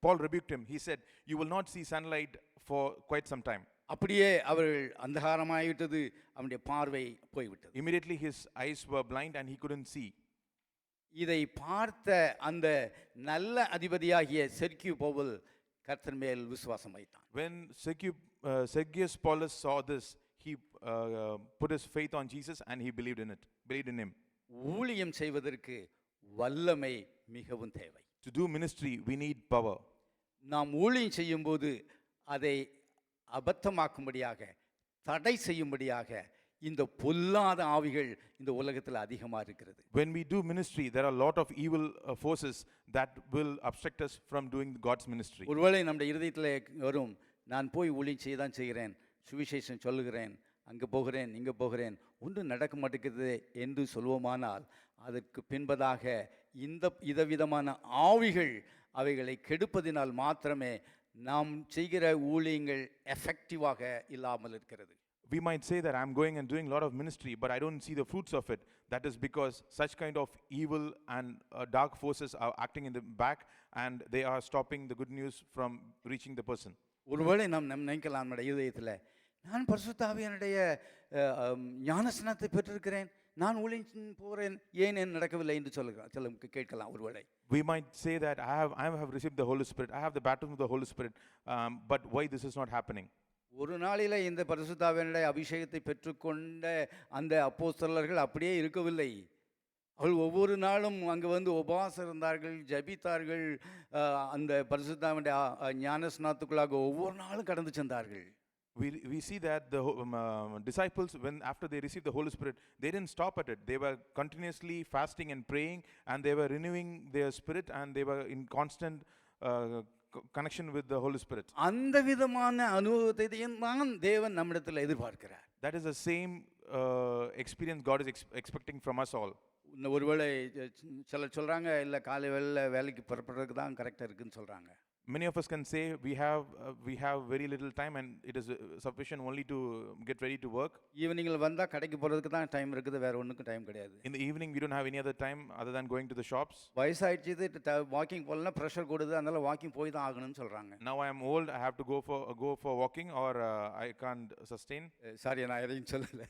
Paul rebuked him, he said, "You will not see sunlight for quite some time." அப்படியே அவர்கள் அந்தகாரமாகிவிட்டது, அவனுடைய பார்வை போய்விட்டது. Immediately his eyes were blind and he couldn't see. இதை பார்த்த அந்த நல்ல அதிபதியாகிய செர்கியூ பவுல் கர்த்தர் மேல் விசுவாசம் வைத்தான். When Sergius Paulus saw this, he put his faith on Jesus and he believed in him. ஊழியம் செய்வதற்கு வல்லமை மிகவும் தேவை. To do ministry, we need power. நாம் ஊழியம் செய்யும்போது அதை அபத்தமாக்கும்படியாக, தடை செய்யும்படியாக இந்த பொல்லாத ஆவிகள் இந்த உலகத்தில் அதிகமாக இருக்கிறது. When we do ministry, there are a lot of evil forces that will obstruct us from doing God's ministry. ஒருவேளை நம்முடைய இருதயத்தில் வரும், நான் போய் ஊழியம் செய்ய தான் செய்கிறேன், சுவிசேஷம் சொல்லுகிறேன், அங்கே போகிறேன், இங்கே போகிறேன், ஒன்றும் நடக்க மாட்டேங்குது என்று சொல்வோமானால் அதற்கு பின்பதாக இந்த விதமான ஆவிகள் அவைகளை கெடுப்பதினால் மாத்திரமே நாம் செய்கிற ஊழியங்கள் எஃபெக்டிவாக இல்லாமல் இருக்கிறது. We might say that I'm going and doing a lot of ministry, but I don't see the fruits of it. That is because such kind of evil and dark forces are acting in the back, and they are stopping the good news from reaching the person. ஒருவேளை நாம் நினைக்கலாம் நம்முடைய இதயத்தில், நான் பரிசுத்த ஆவியானுடைய ஞானஸ்நானத்தை பெற்றிருக்கிறேன், நான் ஊழியம் போகிறேன், ஏன் என் நடக்கவில்லை என்று சொல்ல கேட்கலாம் ஒருவேளை. We might say that I have received the Holy Spirit, I have the baptism of the Holy Spirit, but why this is not happening? ஒரு நாளில் இந்த பரிசுத்த ஆவியானுடைய அபிஷேகத்தை பெற்றுக்கொண்ட அந்த அப்போஸ்தலர்கள் அப்படியே இருக்கவில்லை. அவர்கள் ஒவ்வொரு நாளும் அங்கே வந்து உபவாசம் இருந்தார்கள், ஜெபித்தார்கள், அந்த பரிசுத்த ஆவியானுடைய ஞானஸ்நானத்துக்குள்ளாக ஒவ்வொரு நாளும் கடந்து சென்றார்கள். We see that the disciples, when after they received the Holy Spirit, they didn't stop at it. They were continuously fasting and praying, and they were renewing their spirit, and they were in constant connection with the Holy Spirit. அந்த விதமான அனுபவத்தை தான் தேவன் நம்மிடத்தில் எதிர்பார்க்கிறார். That is the same experience God is expecting from us all. ஒருவேளை சிலர் சொல்கிறாங்க, இல்லை காலை வேலைக்கு புறப்படுறதுக்கு தான் கரெக்டாக இருக்குன்னு சொல்கிறாங்க. Many of us can say we have very little time and it is sufficient only to get ready to work. ஈவினிங்கில் வந்தால் கடைக்கு போகிறதுக்கு தான் டைம் இருக்குது, வேறு ஒன்றுக்கும் டைம் கிடையாது. In the evening we don't have any other time other than going to the shops. வயசாகிடுச்சு, இது வாக்கிங் போகலன்னா ப்ரெஷர் கொடுது, அதனால வாக்கிங் போய் தான் ஆகணும்னு சொல்கிறாங்க. Now I am old, I have to go for walking or I can't sustain. Sorry, நான் எதையும் சொல்லலை.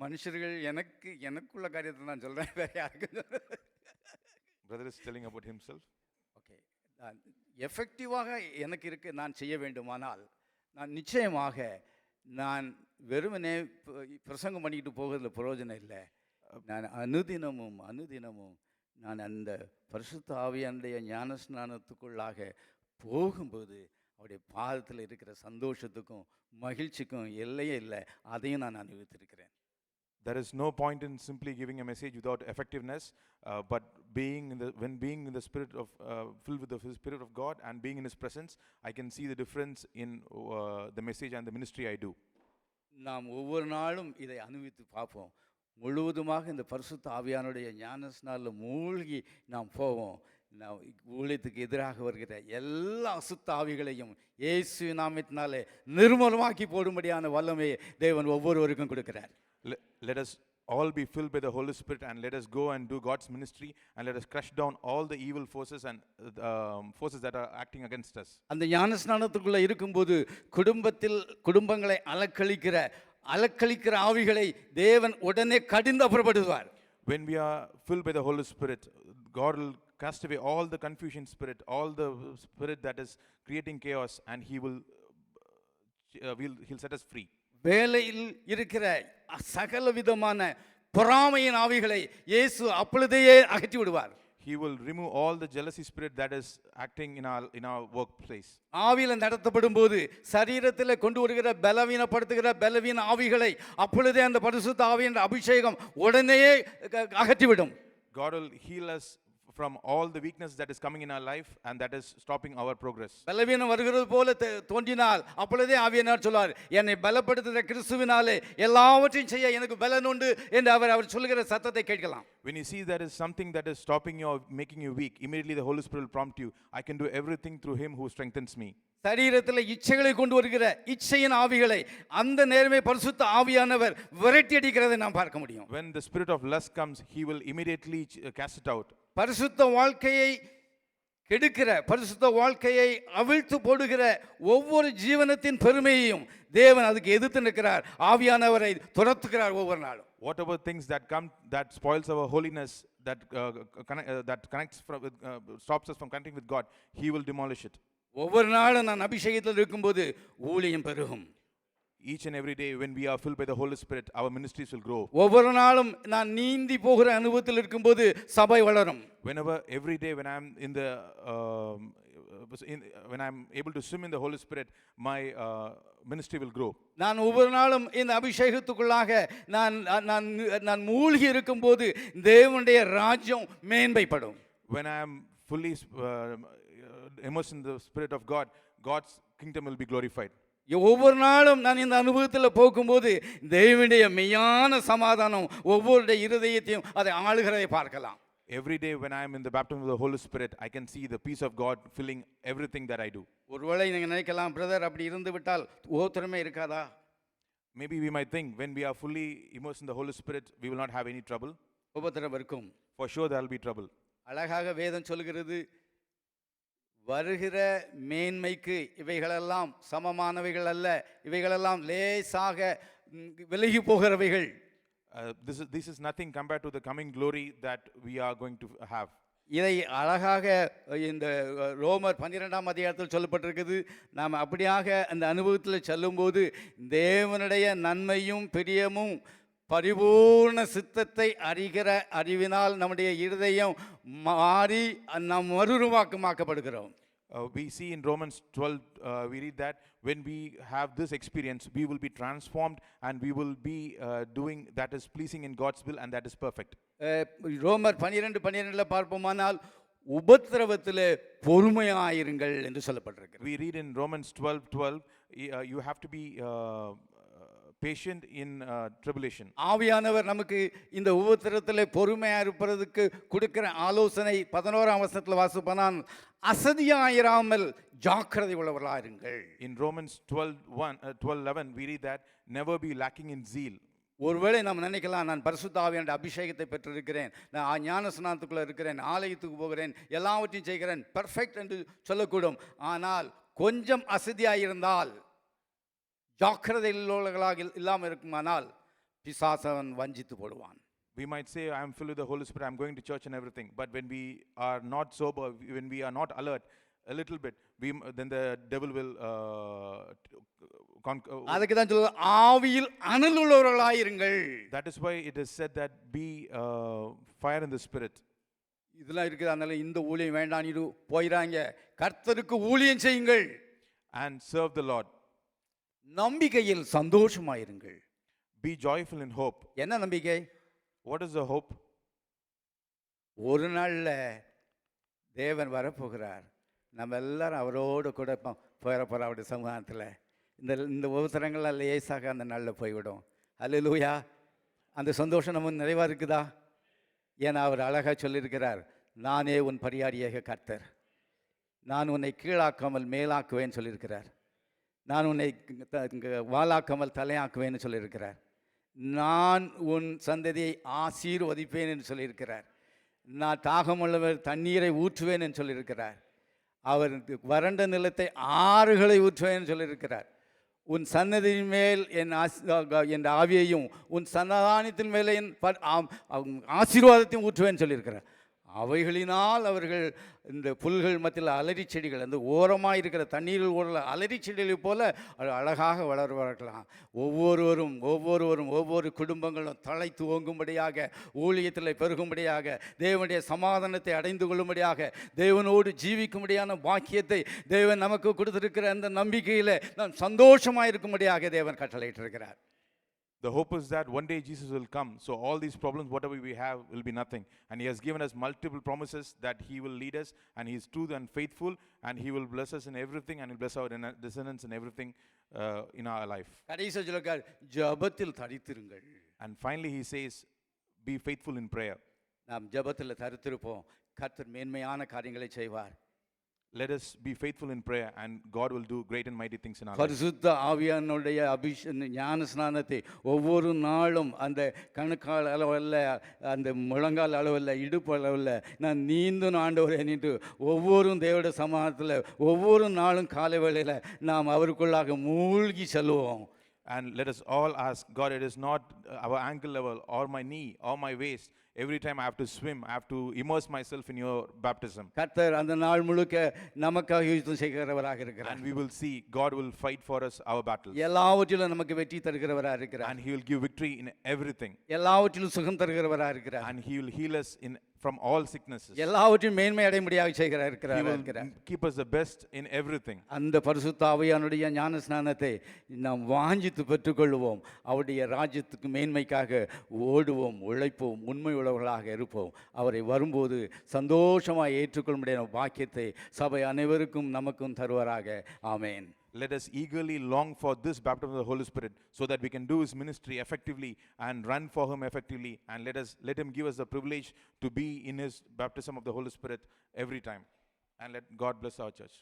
மனுஷர்கள் எனக்குள்ள காரியத்தை நான் சொல்கிறேன், வேறு யாருக்கும். Brother is telling about himself. Okay, எஃபெக்டிவாக எனக்கு நான் செய்ய வேண்டுமானால் நான் நிச்சயமாக நான் வெறுமனே பிரசங்கம் பண்ணிக்கிட்டு போகிறதுல பிரயோஜனம் இல்லை. நான் அனுதினமும் நான் அந்த பரிசுத்த ஆவியானுடைய ஞானஸ்நானத்துக்குள்ளாக போகும்போது அவருடைய பாதத்தில் இருக்கிற சந்தோஷத்துக்கும் மகிழ்ச்சிக்கும் எல்லையே இல்லை, அதையும் நான் அனுபவித்திருக்கிறேன். There is no point in simply giving a message without effectiveness, but when being in the spirit of filled with the Spirit of God and being in His presence, I can see the difference in the message and the ministry I do. நாம் ஒவ்வொரு நாளும் இதை அனுபவித்து பார்ப்போம். முழுவதுமாக இந்த பரிசுத்த ஆவியானுடைய ஞானஸ்நானில் மூழ்கி நாம் போவோம். நாம் ஊழியத்துக்கு எதிராக வருகிற எல்லா அசுத்த ஆவிகளையும் இயேசு நாமத்தினாலே நிர்மூலமாக்கி போடும்படியான வல்லமையை தேவன் ஒவ்வொருவருக்கும் கொடுக்கிறார். Let us all be filled by the Holy Spirit and let us go and do God's ministry and let us crush down all the evil forces and forces that are acting against us. அந்த ஞானஸ்நானத்துக்குள்ள இருக்கும்போது குடும்பங்களை அலக்களிக்கிற ஆவிகளை தேவன் உடனே கடிந்து அப்புறப்படுவார். When we are filled by the Holy Spirit, God will cast away all the confusion spirit, all the spirit that is creating chaos, and he'll set us free. வேலையில் இருக்கிற சகல விதமான பொறாமையின் ஆவிகளை இயேசு அப்பொழுதே அகற்றி விடுவார். He will remove all the jealousy spirit that is acting in our workplace. ஆவியில நடத்தப்படும் போது சரீரத்தில் கொண்டு வருகிற பலவீன ஆவிகளை அப்பொழுதே அந்த பரிசுத்த ஆவியின் அபிஷேகம் உடனே அகற்றிவிடும். God will heal us from all the weakness that is coming in our life and that is stopping our progress. பலவீனம் வருகிறது போல தோன்றினால் அப்பொழுதே ஆவியானவர் சொல்வார், என்னை பலப்படுத்துகிற கிறிஸ்துவினாலே எல்லாவற்றையும் செய்ய எனக்கு பலன் உண்டு என்று அவர் சொல்லுகிற சத்தத்தை கேட்கலாம். When you see there is something that is stopping you or making you weak, immediately the Holy Spirit will prompt you, I can do everything through Him who strengthens me. சரீரத்தில் இச்சைகளை கொண்டு வருகிற இச்சையின் ஆவிகளை அந்த நேரமே பரிசுத்த ஆவியானவர் விரட்டி அடிக்கிறதை நாம் பார்க்க முடியும். When the spirit of lust comes, He will immediately cast it out. பரிசுத்த வாழ்க்கையை கெடுக்கிற, பரிசுத்த வாழ்க்கையை அவிழ்த்து போடுகிற ஒவ்வொரு ஜீவனத்தின் பெருமையையும் தேவன் அதுக்கு எதிர்த்து நிற்கிறார். ஆவியானவரை துரத்துகிறார் ஒவ்வொரு நாளும். Whatever things that come that spoils our holiness, that connects stops us from connecting with God, He will demolish it. ஒவ்வொரு நாளும் நான் அபிஷேகத்தில் இருக்கும்போது ஊழியம் பெருகும். Each and every day when we are filled by the Holy Spirit, our ministries will grow. ஒவ்வொரு நாளும் நான் நீந்தி போகிற அனுபவத்தில் இருக்கும்போது சபை வளரும். Every day when I'm when I'm able to swim in the Holy Spirit, my ministry will grow. நான் ஒவ்வொரு நாளும் இந்த அபிஷேகத்துக்குள்ளாக நான் மூழ்கி இருக்கும்போது தேவனுடைய ராஜ்யம் மேன்மைப்படும். When I am fully immersed in the Spirit of God, God's kingdom will be glorified. ஒவ்வொரு நாளும் நான் இந்த அனுபவத்தில் போகும்போது தேவனுடைய மெய்யான சமாதானம் ஒவ்வொருடைய இருதயத்தையும் அதை ஆளுகிறதை பார்க்கலாம். Every day when I am in the baptism of the Holy Spirit, I can see the peace of God filling everything that I do. ஒருவேளை நீங்க நினைக்கலாம், பிரதர் அப்படி இருந்து விட்டால் உபத்திரமே இருக்காதா? Maybe we might think when we are fully immersed in the Holy Spirit, we will not have any trouble. உபத்திரம் இருக்கும். For sure there will be trouble. அழகாக வேதம் சொல்கிறது, வருகிற மேன்மைக்கு இவைகளெல்லாம் சமமானவைகள் அல்ல, இவைகளெல்லாம் லேசாக விலகி போகிறவைகள். This is nothing compared to the coming glory that we are going to have. இதை அழகாக இந்த ரோமர் 12ஆம் அதிகாரத்தில் சொல்லப்பட்டிருக்குது. நாம் அப்படியாக அந்த அனுபவத்தில் செல்லும்போது தேவனுடைய நன்மையும் பிரியமும் பரிபூர்ண சித்தத்தை அறிகிற அறிவினால் நம்முடைய இருதயம் மாறி நாம் மறுரூபமாக்கப்படுகிறோம். We see in Romans 12, we read that when we have this experience, we will be transformed and we will be doing that is pleasing in God's will and that is perfect. ரோமர் 12:12 பார்ப்போமானால் உபத்திரவத்திலே பொறுமையாயிருங்கள் என்று சொல்லப்பட்டிருக்கிறது. We read in Romans 12:12, you have to be patient in tribulation. ஆவியானவர் நமக்கு இந்த உபத்திரவத்திலே பொறுமையாக இருப்பதற்கு கொடுக்கிற ஆலோசனை 11ஆம் வசனத்தில் வாசிப்போனால் அசதியாயிராமல் ஜாக்கிரதை உள்ளவர்களாயிருங்கள். In Romans 12:11 we read that never be lacking in zeal. ஒருவேளை நாம் நினைக்கலாம், நான் பரிசுத்த ஆவியானவருடைய அபிஷேகத்தை பெற்றிருக்கிறேன், நான் ஞான ஸ்நானத்துக்குள்ள இருக்கிறேன், ஆலயத்துக்கு போகிறேன், எல்லாவற்றையும் செய்கிறேன், பெர்ஃபெக்ட் என்று சொல்லக்கூடும். ஆனால் கொஞ்சம் அசதியாயிருந்தால், ஜாக்கிரதை உள்ளவர்களாக இல்லாமல் இருக்குமானால் பிசாசவன் வஞ்சித்து போடுவான். We might say, I am filled with the Holy Spirit, I am going to church and everything. But when we are not sober, when we are not alert a little bit, then the devil will அதுக்கு தான் சொல்ல ஆவியில் அனல் உள்ளவர்களாயிருங்கள். That is why it is said that be fire in the spirit. இதெல்லாம் இருக்குது. அதனால இந்த ஊழியம் வேண்டாம், இது போயிராங்க. கர்த்தருக்கு ஊழியம் செய்யுங்கள் and serve the Lord. நம்பிக்கையில் சந்தோஷமாயிருங்கள். Be joyful in hope. என்ன நம்பிக்கை? What is the hope? ஒரு நாள்ல தேவன் வரப்போகிறார், நம்ம எல்லாரும் அவரோடு கூட போயிடப்போகிறோம் அவருடைய சமூகத்தில். இந்த உபத்திரங்கள்லாம் லேசாக அந்த நாளில் போய்விடும். அல்லேலூயா. அந்த சந்தோஷம் நம்ம நிறைவாக இருக்குதா? ஏன்னா அவர் அழகாக சொல்லியிருக்கிறார், நானே உன் பரியாரியாக கர்த்தர், நான் உன்னை கீழாக்காமல் மேலாக்குவேன்னு சொல்லியிருக்கிறார், நான் உன்னை வாலாக்காமல் தலையாக்குவேன்னு சொல்லியிருக்கிறார், நான் உன் சந்ததியை ஆசீர்வதிப்பேன் என்று சொல்லியிருக்கிறார், நான் தாகமுள்ளவர் தண்ணீரை ஊற்றுவேன் என்று சொல்லியிருக்கிறார், அவர் வறண்ட நிலத்தை ஆறுகளை ஊற்றுவேன் சொல்லியிருக்கிறார், உன் சன்னதியின் மேல் என் ஆவியையும் உன் சன்னதானத்தின் மேலே என் ஆசீர்வாதத்தையும் ஊற்றுவேன்னு சொல்லியிருக்கிறார். அவைகளினால் அவர்கள் இந்த புல்கள் மத்தியில் அலரி செடிகள், அந்த ஓரமாக இருக்கிற தண்ணீரில் ஓடுற அலரி செடிகளை போல அழகாக வளருவார்களாம். ஒவ்வொருவரும் ஒவ்வொரு குடும்பங்களும் தலை துவங்கும்படியாக, ஊழியத்தில் பெருகும்படியாக, தேவனுடைய சமாதானத்தை அடைந்து கொள்ளும்படியாக, தேவனோடு ஜீவிக்கும்படியான பாக்கியத்தை தேவன் நமக்கு கொடுத்திருக்கிற அந்த நம்பிக்கையில் நாம் சந்தோஷமாக இருக்கும்படியாக தேவன் கட்டளையிட்டிருக்கிறார். The hope is that one day Jesus will come, so all these problems, whatever we have, will be nothing. And He has given us multiple promises that He will lead us, and He is true and faithful, and He will bless us in everything, and He will bless our descendants in everything in our life. கடைசியாக சொல்லுகிறார், ஜெபத்தில் தரித்திருங்கள். And finally He says, be faithful in prayer. நாம் ஜெபத்தில் தரித்திருப்போம், கர்த்தர் மேன்மையான காரியங்களை செய்வார். Let us be faithful in prayer and God will do great and mighty things in our life. பரிசுத்த ஆவியானுடைய ஞான ஸ்நானத்தை ஒவ்வொரு நாளும் அந்த கணுக்கால் அளவில், அந்த முழங்கால் அளவில், இடுப்பு அளவில் நான் நீந்தும் ஆண்டவரே என்று ஒவ்வொரு தேவனுடைய சமாதானத்தில் ஒவ்வொரு நாளும் காலை வேளையில் நாம் அவருக்குள்ளாக மூழ்கி செல்வோம். And let us all ask God, it is not our ankle level or my knee or my waist. Every time I have to swim, I have to immerse myself in your baptism. கர்த்தர் அந்த நாள் முழுக்க நமக்காக யுத்தம் செய்கிறவராக இருக்கிறார். And we will see God will fight for us our battles. எல்லாவற்றிலும் நமக்கு வெற்றி தருகிறவராக இருக்கிறார். And He will give victory in everything. எல்லாவற்றிலும் சுகம் தருகிறவராக இருக்கிறார். And He will heal us from all sicknesses. எல்லாவற்றையும் மேன்மை அடையும்படியாக செய்கிறார். He will keep us the best in everything. அந்த பரிசுத்த ஆவியானுடைய ஞான ஸ்நானத்தை நாம் வாஞ்சித்து பெற்றுக்கொள்வோம். அவருடைய ராஜ்யத்துக்கு மேன்மைக்காக ஓடுவோம், உழைப்போம், உண்மை உள்ளவர்களாக இருப்போம். அவரை வரும்போது சந்தோஷமாக ஏற்றுக்கொள்ளும்படியான பாக்கியத்தை சபை அனைவருக்கும் நமக்கும் தருவாராக. ஆமேன். Let us eagerly long for this baptism of the Holy Spirit so that we can do His ministry effectively and run for Him effectively, and let Him give us the privilege to be in His baptism of the Holy Spirit every time, and let God bless our church.